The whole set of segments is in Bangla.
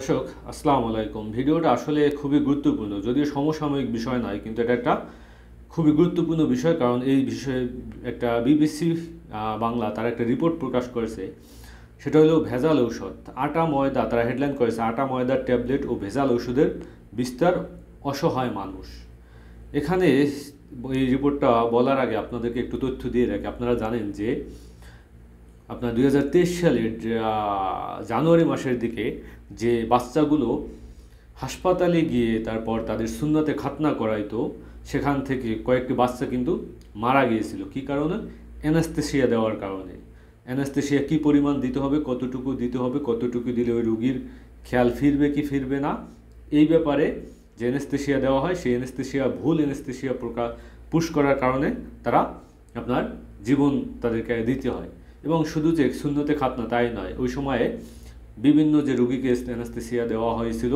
দর্শক আসসালামু আলাইকুম। ভিডিওটা আসলে খুবই গুরুত্বপূর্ণ, যদিও সমসাময়িক বিষয় নয়, কিন্তু এটা একটা খুবই গুরুত্বপূর্ণ বিষয়। কারণ এই বিষয়ে একটা বিবিসি বাংলা তারা একটা রিপোর্ট প্রকাশ করেছে। সেটা হলো ভেজাল ঔষধ, আটা ময়দা। তারা হেডলাইন করেছে আটা ময়দার ট্যাবলেট ও ভেজাল ওষুধের বিস্তার, অসহায় মানুষ। এখানে এই রিপোর্টটা বলার আগে আপনাদেরকে একটু তথ্য দিয়ে রাখি। আপনারা জানেন যে আপনার 2023 সালের জানুয়ারি মাসের দিকে যে বাচ্চাগুলো হাসপাতালে গিয়ে তারপর তাদের সুন্নতে খাতনা করাইতো, সেখান থেকে কয়েকটি বাচ্চা কিন্তু মারা গিয়েছিল। কি কারণে? অ্যানাস্থেসিয়া দেওয়ার কারণে। অ্যানাস্থেসিয়া কী পরিমাণ দিতে হবে, কতটুকু দিতে হবে, কতটুকু দিলে ওই রুগীর খেয়াল ফিরবে কি ফিরবে না, এই ব্যাপারে যে অ্যানাস্থেসিয়া দেওয়া হয়, সেই অ্যানাস্থেসিয়া ভুল অ্যানাস্থেসিয়া পুশ করার কারণে তারা আপনার জীবন তাদেরকে দিতে হয়। এবং শুধু যে সুন্নতে খাতনা তাই নয়, ওই সময়ে বিভিন্ন যে রুগীকে অ্যানাস্থেসিয়া দেওয়া হয়েছিল,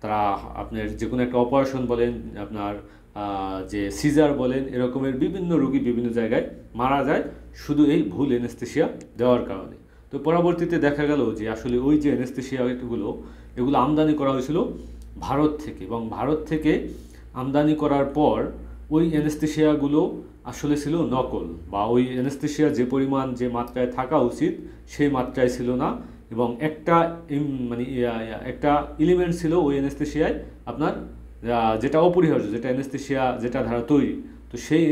তারা আপনার যে কোনো একটা অপারেশন বলেন, আপনার যে সিজার বলেন, এরকমের বিভিন্ন রুগী বিভিন্ন জায়গায় মারা যায় শুধু এই ভুল অ্যানাস্থেসিয়া দেওয়ার কারণে। তো পরবর্তীতে দেখা গেল যে আসলে ওই যে এগুলো আমদানি করা হয়েছিল ভারত থেকে, এবং ভারত থেকে আমদানি করার পর ওই অ্যানেস্থেসিয়াগুলো আসলে ছিল নকল, বা ওই অ্যানেস্থেসিয়া যে পরিমাণ যে মাত্রায় থাকা উচিত সেই মাত্রায় ছিল না। এবং একটা একটা এলিমেন্ট ছিল ওই অ্যানেস্থেসিয়ায় আপনার, যেটা অপরিহার্য, যেটা অ্যানেস্থেসিয়া যেটা ধারা তৈরি, তো সেই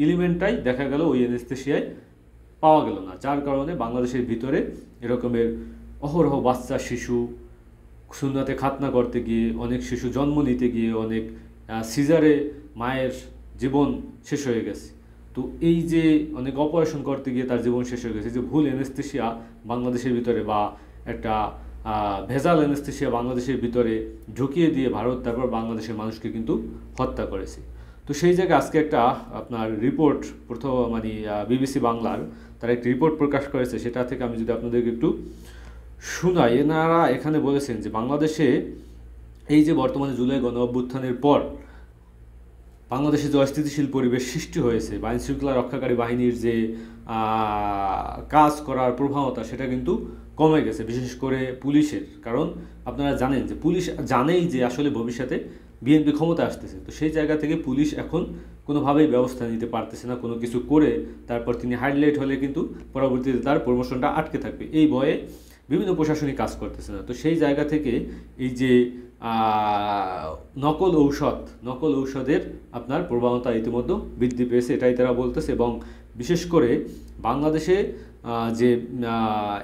এলিমেন্টটাই দেখা গেল ওই অ্যানেস্থেসিয়ায় পাওয়া গেল না। যার কারণে বাংলাদেশের ভিতরে এরকমের অহরহ বাচ্চা শিশু সুন্নতে খাতনা করতে গিয়ে, অনেক শিশু জন্ম নিতে গিয়ে, অনেক সিজারে মায়ের জীবন শেষ হয়ে গেছে। তো এই যে অনেক অপারেশন করতে গিয়ে তার জীবন শেষ হয়ে গেছে, যে ভুল অ্যানেস্থেসিয়া বাংলাদেশের ভিতরে, বা একটা ভেজাল অ্যানেস্থেসিয়া বাংলাদেশের ভিতরে ঢুকিয়ে দিয়ে ভারত তারপর বাংলাদেশের মানুষকে কিন্তু হত্যা করেছে। তো সেই জায়গায় আজকে একটা আপনার রিপোর্ট বিবিসি বাংলার তারা একটি রিপোর্ট প্রকাশ করেছে। সেটা থেকে আমি যদি আপনাদেরকে একটু শোনাই। এনারা এখানে বলেছেন যে বাংলাদেশে এই যে বর্তমানে জুলাই গণ অভ্যুত্থানের পর বাংলাদেশে যে অস্থিতিশীল পরিবেশ সৃষ্টি হয়েছে, বা আইনশৃঙ্খলা রক্ষাকারী বাহিনীর যে কাজ করার প্রবণতা, সেটা কিন্তু কমে গেছে, বিশেষ করে পুলিশের। কারণ আপনারা জানেন যে পুলিশ জানেই যে আসলে ভবিষ্যতে বিএনপি ক্ষমতা আসতেছে। তো সেই জায়গা থেকে পুলিশ এখন কোনোভাবেই ব্যবস্থা নিতে পারতেছে না। কোনো কিছু করে তারপর তিনি হাইলাইট হলে কিন্তু পরবর্তীতে তার প্রমোশনটা আটকে থাকবে, এই ভয়ে বিভিন্ন প্রশাসনিক কাজ করতেছে না। তো সেই জায়গা থেকে এই যে নকল ঔষধের আপনার প্রবণতা ইতিমধ্যে বৃদ্ধি পেয়েছে, এটাই তারা বলতেছে। এবং বিশেষ করে বাংলাদেশে যে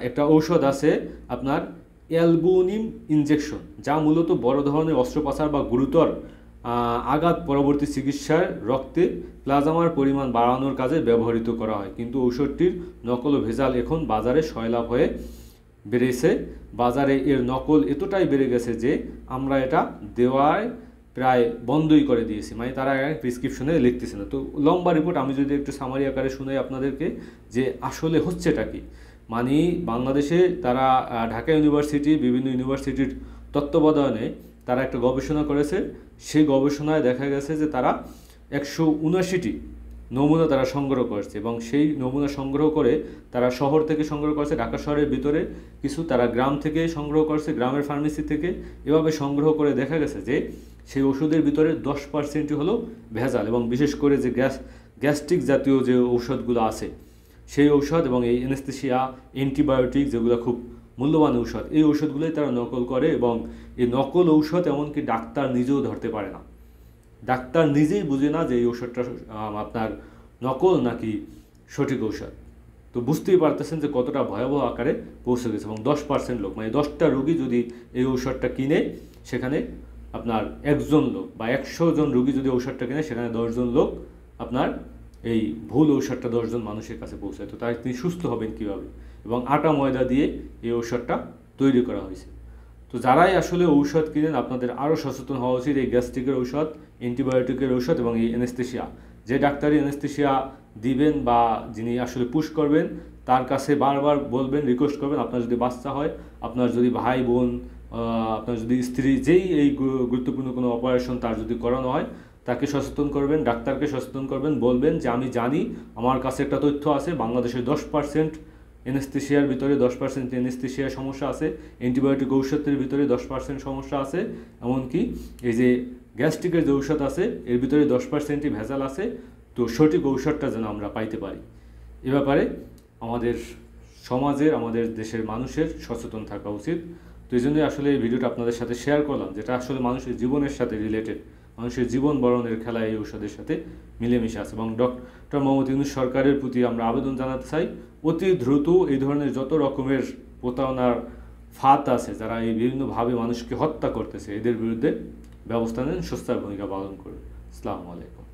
একটা ঔষধ আছে আপনার অ্যালবুমিন ইনজেকশন, যা মূলত বড় ধরনের অস্ত্রোপচার বা গুরুতর আঘাত পরবর্তী চিকিৎসার রক্তে প্লাজমার পরিমাণ বাড়ানোর কাজে ব্যবহৃত করা হয়। কিন্তু ঔষধটির নকল ও ভেজাল এখন বাজারে সয়লাভ হয়ে বেড়েছে। বাজারে এর নকল এতটাই বেড়ে গেছে যে আমরা এটা দেওয়ায় প্রায় বন্ধই করে দিয়েছি, তারা প্রেসক্রিপশনে লিখতেছে না। তো লম্বা রিপোর্ট, আমি যদি একটু সামারি আকারে শুনাই আপনাদেরকে যে আসলে হচ্ছেটা কি। বাংলাদেশে তারা ঢাকা ইউনিভার্সিটি, বিভিন্ন ইউনিভার্সিটির তত্ত্বাবধানে তারা একটা গবেষণা করেছে। সেই গবেষণায় দেখা গেছে যে তারা 179টি নমুনা তারা সংগ্রহ করেছে, এবং সেই নমুনা সংগ্রহ করে তারা শহর থেকে সংগ্রহ করেছে, ঢাকা শহরের ভিতরে কিছু তারা গ্রাম থেকে সংগ্রহ করেছে, গ্রামের ফার্মেসি থেকে। এভাবে সংগ্রহ করে দেখা গেছে যে সেই ওষুধের ভিতরে 10%ই হলো ভেজাল। এবং বিশেষ করে যে গ্যাস্ট্রিক জাতীয় যে ঔষধগুলো আছে, সেই ঔষধ এবং এই অ্যানেস্থেসিয়া, অ্যান্টিবায়োটিক, যেগুলো খুব মূল্যবান ঔষধ, এই ঔষধগুলোই তারা নকল করে। এবং এই নকল ঔষধ এমনকি ডাক্তার নিজেও ধরতে পারে না। ডাক্তার নিজেই বুঝে না যে এই ওষুধটা আপনার নকল নাকি সঠিক ঔষধ। তো বুঝতেই পারতেছেন যে কতটা ভয়াবহ আকারে পৌঁছে গেছে। এবং 10% লোক, 10টা রোগী যদি এই ঔষধটা কিনে, সেখানে আপনার একজন লোক, বা 100 জন রোগী যদি ঔষধটা কিনে, সেখানে 10 জন লোক আপনার এই ভুল ঔষধটা 10 জন মানুষের কাছে পৌঁছায়। তো তাই তিনি সুস্থ হবেন কীভাবে? এবং আটা ময়দা দিয়ে এই ঔষধটা তৈরি করা হয়েছে। তো যারাই আসলে ঔষধ কিনেন, আপনাদের আরও সচেতন হওয়া উচিত। এই গ্যাস্ট্রিকের ঔষধ, অ্যান্টিবায়োটিকের ঔষধ এবং এই অ্যানেস্থেসিয়া, যে ডাক্তারই অ্যানেস্থেসিয়া দিবেন বা যিনি আসলে পুশ করবেন, তার কাছে বারবার বলবেন, রিকোয়েস্ট করবেন, আপনার যদি বাচ্চা হয়, আপনার যদি ভাই বোন, আপনার যদি স্ত্রী, যেই এই গুরুত্বপূর্ণ কোনো অপারেশন তার যদি করানো হয়, তাকে সচেতন করবেন, ডাক্তারকে সচেতন করবেন, বলবেন যে আমি জানি, আমার কাছে একটা তথ্য আছে, বাংলাদেশের 10% এনেস্থেশিয়ার ভিতরে 10% এনেস্থেশিয়ার সমস্যা আছে, অ্যান্টিবায়োটিক ঔষধের ভিতরে 10% সমস্যা আছে, এমনকি এই যে গ্যাস্ট্রিকের যে ঔষধ আছে এর ভিতরে 10%ই ভেজাল আছে। তো সঠিক ঔষধটা যেন আমরা পাইতে পারি, এ ব্যাপারে আমাদের সমাজের, আমাদের দেশের মানুষের সচেতন থাকা উচিত। তো এই জন্যই আসলে এই ভিডিওটা আপনাদের সাথে শেয়ার করলাম, যেটা আসলে মানুষের জীবনের সাথে রিলেটেড, মানুষের জীবন বরণের খেলা এই ঔষধের সাথে মিলেমিশে আছে। এবং ডক্টর মোহাম্মদ ইউনূস সরকারের প্রতি আমরা আবেদন জানাতে চাই, অতি দ্রুত এই ধরনের যত রকমের প্রতারণার ফাঁদ আছে, যারা এই বিভিন্নভাবে মানুষকে হত্যা করতেছে, এদের বিরুদ্ধে ব্যবস্থা নেন, সোচ্চার ভূমিকা পালন করুন। আসসালামু আলাইকুম।